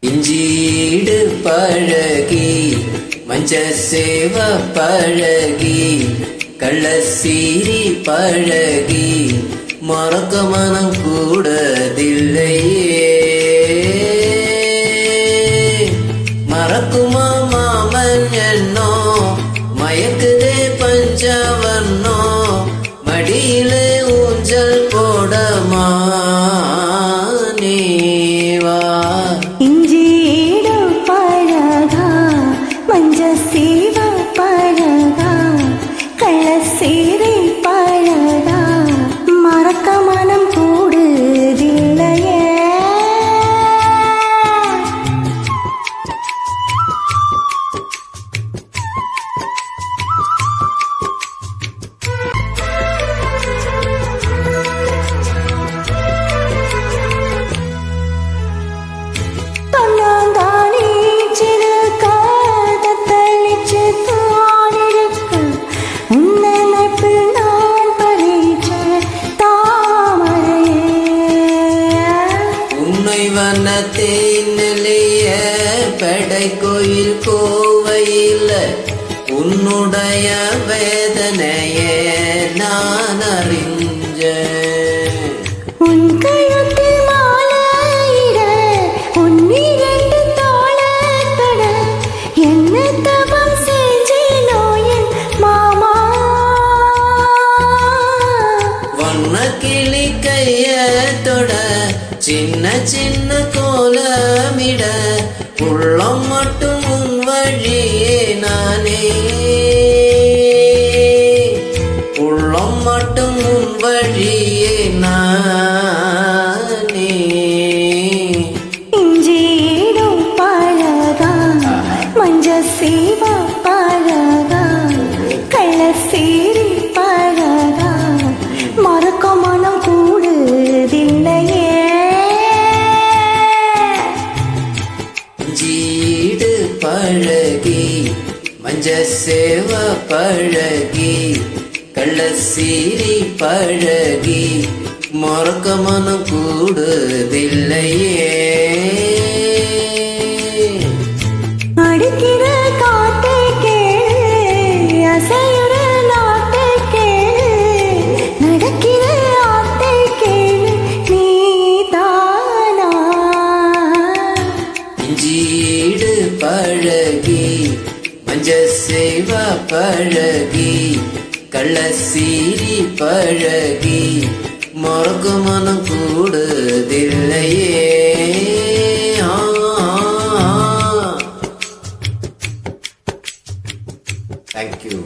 இஞ்சீடு பழகி மஞ்ச சேவ பழகி கள்ளசீரி பழகி மறக்க மனம் கூடதில்லையே. மறக்குமா மாமன் என்னோ மயக்குதே பஞ்சவர்ணோ மடியிலே ஊஞ்சல் போடமா நீவா. இஞ்சீடு பழகா மஞ்ச சேவ பழகா கள்ளசீரி பழகா மறக்க மனம் கூடுதில்லையே. வனத்தேனிலைய படை கோயில் கோவையில் உன்னுடைய வேதனையே நான் அறிஞ்ச. உன் கழுத்தில் மாலையிட உன்னிரண்டு தோளத்தட என்ன தவம் செஞ்சேனோ என் மாமா. வண்ண கிளி கையத்தோட சின்ன சின்ன கோலமிட உள்ளம் மட்டும் உன் வழியே நானே. உள்ளம் மட்டும் உன் வழியே நானே. இஞ்சீடு பழகா மஞ்ச சேவ பழகா கள்ளசீரி பழகா மறக்க மனம் கூடுதில்லையே. இஞ்சீடு பழகி மஞ்ச சேவ பழகி கள்ளசீரி பழகி மறக்க மனம் கூடுதில்லையே. அடிக்கிற காத்தை கேளு அசையுற நாட்டை கேளு நடக்கிற ஆத்தை கேளு நீதானா. இஞ்சீடு பழகி மஞ்ச சேவ பழகி கள்ளசீரி பழகி மறக்க மனம் கூடுதில்லையே. Thank you.